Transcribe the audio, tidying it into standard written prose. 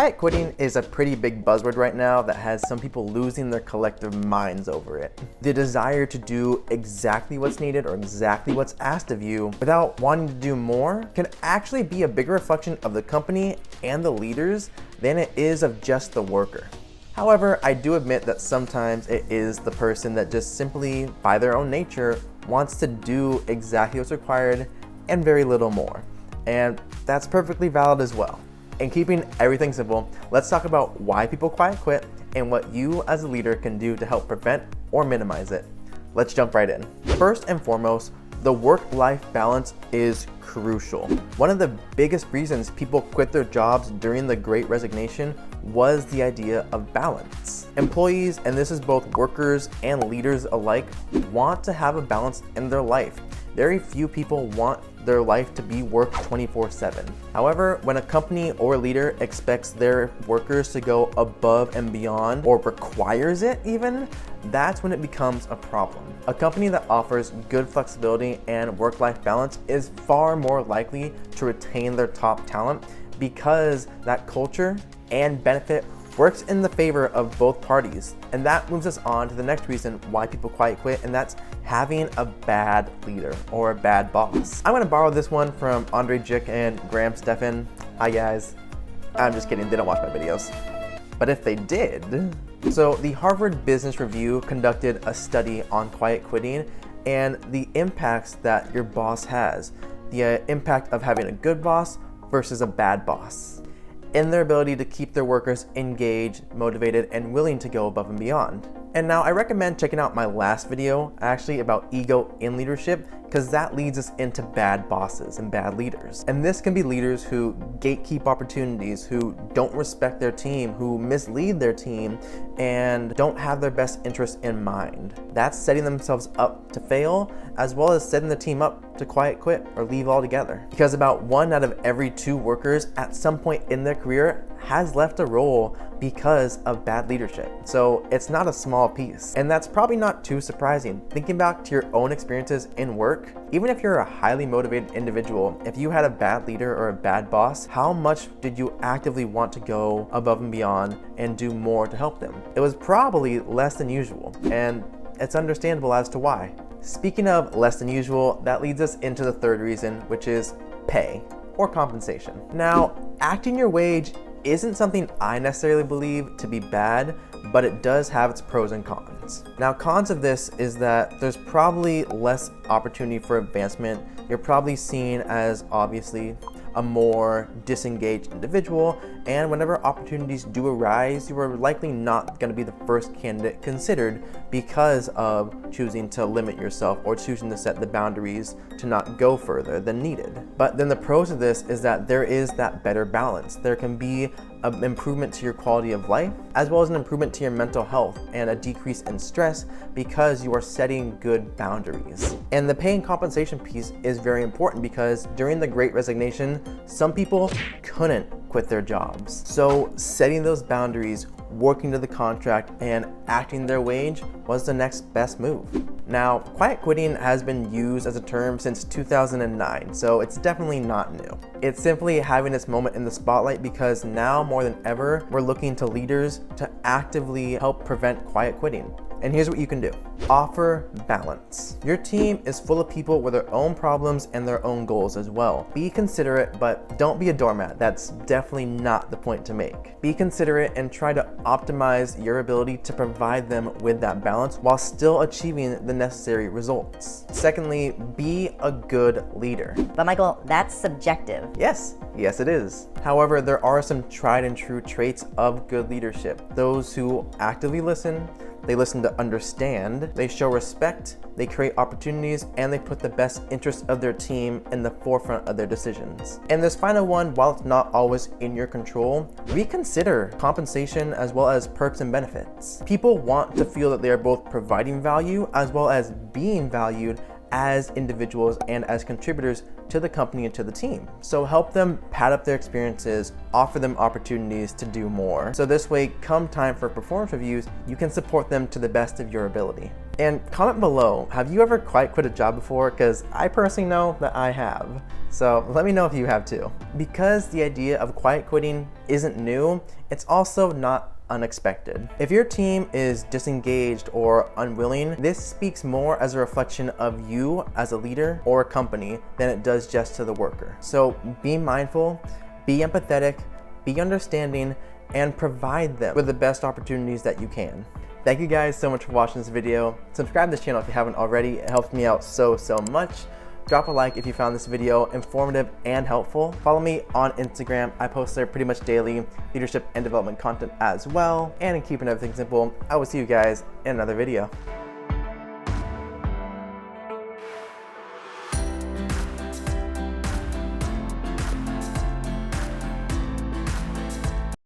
Quiet quitting is a pretty big buzzword right now that has some people losing their collective minds over it. The desire to do exactly what's needed or exactly what's asked of you without wanting to do more can actually be a bigger reflection of the company and the leaders than it is of just the worker. However, I do admit that sometimes it is the person that just simply, by their own nature, wants to do exactly what's required and very little more. And that's perfectly valid as well. And keeping everything simple, let's talk about why people quiet quit and what you as a leader can do to help prevent or minimize it. Let's jump right in. First and foremost, the work-life balance is crucial. One of the biggest reasons people quit their jobs during the Great Resignation was the idea of balance. Employees, and this is both workers and leaders alike, want to have a balance in their life. Very few people want their life to be work 24/7. However, when a company or leader expects their workers to go above and beyond, or requires it even, that's when it becomes a problem. A company that offers good flexibility and work-life balance is far more likely to retain their top talent because that culture and benefit works in the favor of both parties. And that moves us on to the next reason why people quiet quit, and that's having a bad leader or a bad boss. I'm gonna borrow this one from Andre Jick and Graham Stephan. Hi guys. I'm just kidding, they don't watch my videos. But if they did, so the Harvard Business Review conducted a study on quiet quitting and the impacts that your boss has. The impact of having a good boss versus a bad boss, in their ability to keep their workers engaged, motivated, and willing to go above and beyond. And now I recommend checking out my last video, actually about ego in leadership, because that leads us into bad bosses and bad leaders. And this can be leaders who gatekeep opportunities, who don't respect their team, who mislead their team, and don't have their best interests in mind. That's setting themselves up to fail, as well as setting the team up to quiet quit or leave altogether. Because about 1 out of every 2 workers at some point in their career has left a role because of bad leadership. So it's not a small piece. And that's probably not too surprising. Thinking back to your own experiences in work, even if you're a highly motivated individual, if you had a bad leader or a bad boss, how much did you actively want to go above and beyond and do more to help them? It was probably less than usual, and it's understandable as to why. Speaking of less than usual, that leads us into the third reason, which is pay or compensation. Now, acting your wage isn't something I necessarily believe to be bad, but it does have its pros and cons. Now, cons of this is that there's probably less opportunity for advancement. You're probably seen as obviously a more disengaged individual, and whenever opportunities do arise, you are likely not going to be the first candidate considered because of choosing to limit yourself or choosing to set the boundaries to not go further than needed. But then the pros of this is that there is that better balance. There can be an improvement to your quality of life, as well as an improvement to your mental health and a decrease in stress because you are setting good boundaries. And the pay and compensation piece is very important because during the Great Resignation, some people couldn't quit their jobs. So setting those boundaries, working to the contract, and acting their wage was the next best move. Now, quiet quitting has been used as a term since 2009, so it's definitely not new. It's simply having its moment in the spotlight because now more than ever, we're looking to leaders to actively help prevent quiet quitting. And here's what you can do. Offer balance. Your team is full of people with their own problems and their own goals as well. Be considerate, but don't be a doormat. That's definitely not the point to make. Be considerate and try to optimize your ability to provide them with that balance while still achieving the necessary results. Secondly, be a good leader. But Michael, that's subjective. Yes it is. However, there are some tried and true traits of good leadership. Those who actively listen, they listen to understand, they show respect, they create opportunities, and they put the best interests of their team in the forefront of their decisions. And this final one, while it's not always in your control, reconsider compensation as well as perks and benefits. People want to feel that they are both providing value as well as being valued as individuals and as contributors to the company and to the team. So help them pad up their experiences, offer them opportunities to do more. So this way, come time for performance reviews, you can support them to the best of your ability. And comment below, have you ever quiet quit a job before? Because I personally know that I have. So let me know if you have too. Because the idea of quiet quitting isn't new, it's also not unexpected. If your team is disengaged or unwilling, this speaks more as a reflection of you as a leader or a company than it does just to the worker. So be mindful, be empathetic, be understanding, and provide them with the best opportunities that you can. Thank you guys so much for watching this video. Subscribe to this channel if you haven't already. It helps me out so much. Drop a like if you found this video informative and helpful. Follow me on Instagram. I post there pretty much daily leadership and development content as well. And in keeping everything simple, I will see you guys in another video.